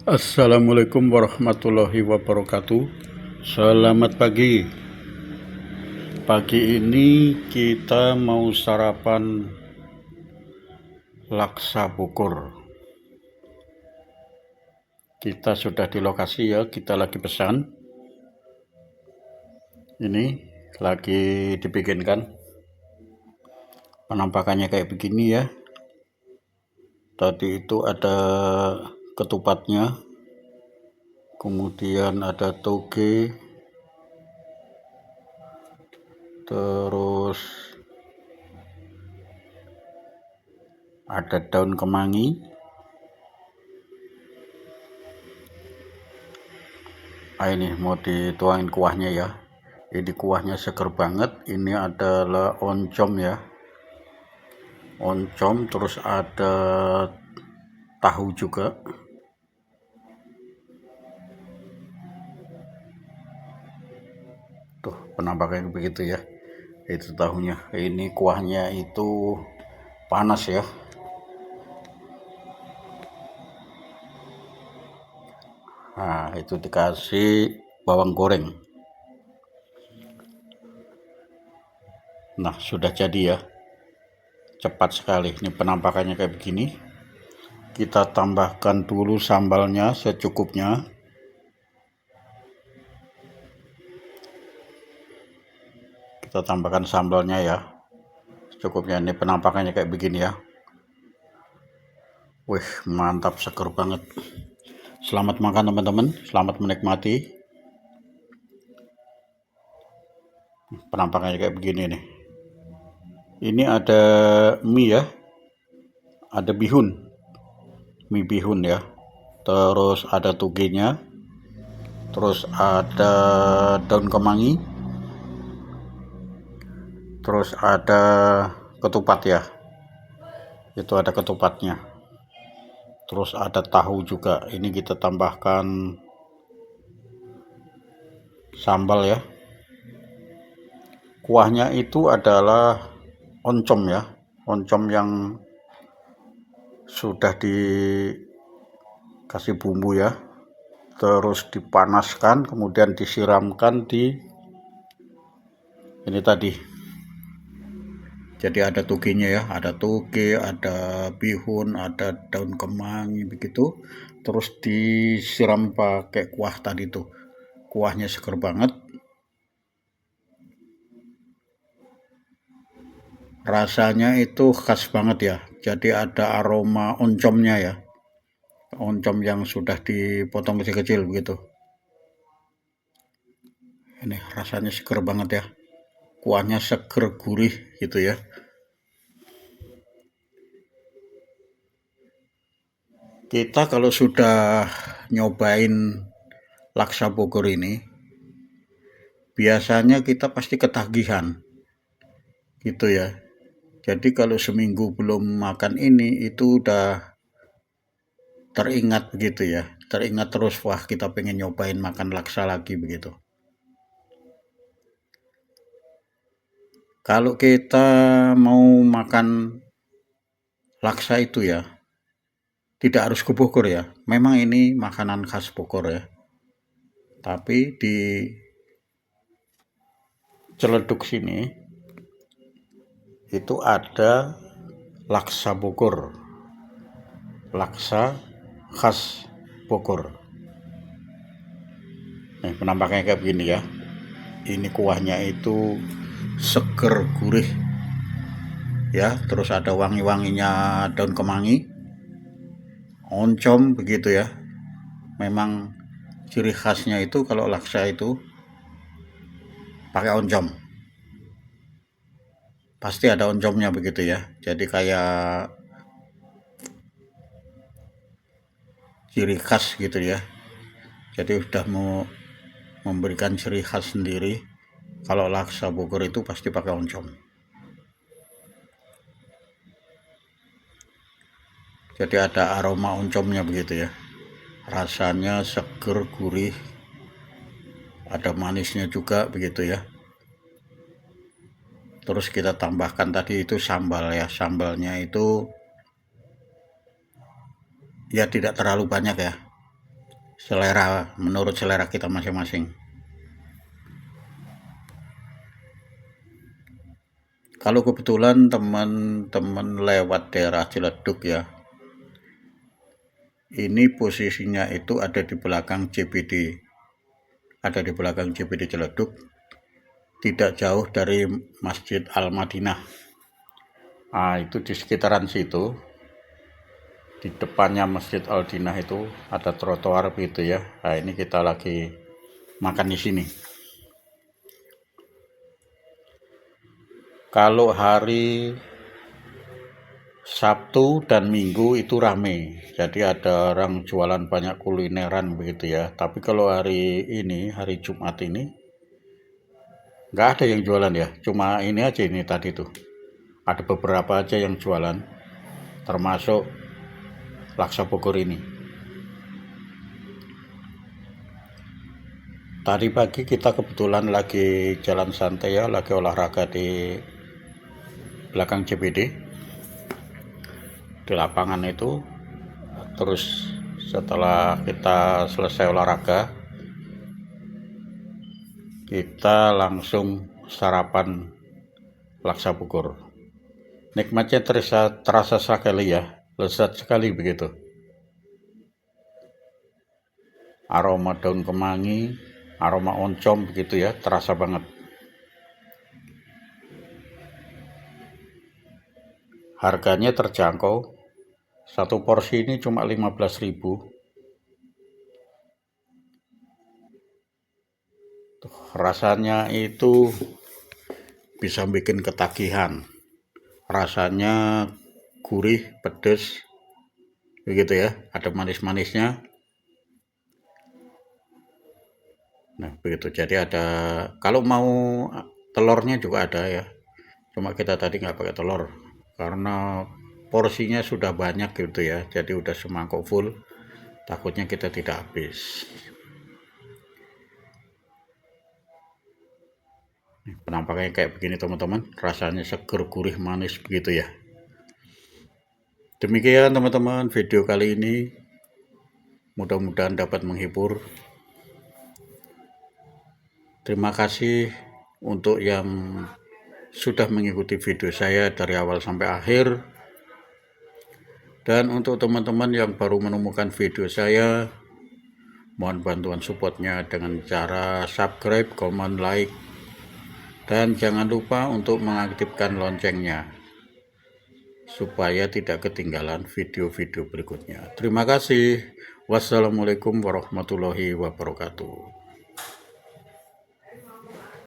Assalamualaikum warahmatullahi wabarakatuh. Selamat pagi. Pagi ini kita mau sarapan laksa Bogor. Kita sudah di lokasi ya, kita lagi pesan. Ini lagi dibikinkan. Penampakannya kayak begini ya. Tadi itu ada ketupatnya, kemudian ada toge, terus ada daun kemangi. Ini mau dituangin kuahnya ya. Ini kuahnya seger banget. Ini adalah oncom ya, oncom, terus ada tahu juga. Tuh penampakannya begitu ya, itu tahunya. Ini kuahnya itu panas ya. Nah itu dikasih bawang goreng. Nah sudah jadi ya, cepat sekali. Ini penampakannya kayak begini. Kita tambahkan dulu sambalnya secukupnya. Kita tambahkan sambalnya ya, secukupnya. Ini penampakannya kayak begini ya. Wih mantap, seger banget. Selamat makan teman-teman, selamat menikmati. Penampakannya kayak begini nih. Ini ada mie ya, ada mie bihun ya. Terus ada togenya, terus ada daun kemangi, terus ada ketupat ya. Itu ada ketupatnya. Terus ada tahu juga. Ini kita tambahkan sambal ya. Kuahnya itu adalah oncom ya, oncom yang sudah dikasih bumbu ya, terus dipanaskan, kemudian disiramkan di ini tadi. Jadi ada togenya ya, ada toge, ada bihun, ada daun kemangi begitu, terus disiram pakai kuah tadi tuh. Kuahnya seger banget. Rasanya itu khas banget ya. Jadi ada aroma oncomnya ya. Oncom yang sudah dipotong kecil-kecil begitu. Ini rasanya seger banget ya. Kuahnya seger gurih gitu ya. Kita kalau sudah nyobain laksa Bogor ini, biasanya kita pasti ketagihan gitu ya. Jadi kalau seminggu belum makan ini itu udah teringat begitu ya. Teringat terus, wah kita pengen nyobain makan laksa lagi begitu. Kalau kita mau makan laksa itu ya, tidak harus ke Bogor ya. Memang ini makanan khas Bogor ya. Tapi di Ciledug sini itu ada laksa Bogor. Laksa khas Bogor. Nih penampakannya kayak begini ya. Ini kuahnya itu seger gurih ya, terus ada wangi-wanginya daun kemangi, oncom begitu ya. Memang ciri khasnya itu kalau laksa itu pakai oncom, pasti ada oncomnya begitu ya. Jadi kayak ciri khas gitu ya. Jadi udah mau memberikan ciri khas sendiri. Kalau laksa Bogor itu pasti pakai oncom. Jadi ada aroma oncomnya begitu ya. Rasanya seger gurih, ada manisnya juga begitu ya. Terus kita tambahkan tadi itu sambal ya. Sambalnya itu ya tidak terlalu banyak ya. selera, menurut selera kita masing-masing. Kalau kebetulan teman-teman lewat daerah Ciledug ya, ini posisinya itu ada di belakang CBD, Ciledug, tidak jauh dari Masjid Al-Madinah. Nah, itu di sekitaran situ, di depannya Masjid Al-Madinah itu ada trotoar gitu ya. Nah, ini kita lagi makan di sini. Kalau hari Sabtu dan Minggu itu rame, jadi ada orang jualan banyak kulineran begitu ya. Tapi kalau hari ini, hari Jumat ini, nggak ada yang jualan ya. Cuma ini aja ini tadi tuh. Ada beberapa aja yang jualan, termasuk laksa Bogor ini. Tadi pagi kita kebetulan lagi jalan santai ya, lagi olahraga di belakang CBD, di lapangan itu. Terus setelah kita selesai olahraga, kita langsung sarapan laksa Bogor. Nikmatnya terasa sekali ya, lezat sekali begitu. Aroma daun kemangi, aroma oncom begitu ya, terasa banget. Harganya terjangkau, satu porsi ini cuma 15.000. Rasanya itu bisa bikin ketagihan. Rasanya gurih, pedas, begitu ya, ada manis-manisnya. Nah begitu, jadi ada, kalau mau telurnya juga ada ya, cuma kita tadi nggak pakai telur karena porsinya sudah banyak gitu ya, jadi udah semangkok full, takutnya kita tidak habis. Penampakannya kayak begini teman-teman, rasanya seger, gurih, manis begitu ya. Demikian teman-teman video kali ini, mudah-mudahan dapat menghibur. Terima kasih untuk yang sudah mengikuti video saya dari awal sampai akhir. Dan untuk teman-teman yang baru menemukan video saya, mohon bantuan supportnya dengan cara subscribe, comment, like, dan jangan lupa untuk mengaktifkan loncengnya supaya tidak ketinggalan video-video berikutnya. Terima kasih. Wassalamualaikum warahmatullahi wabarakatuh.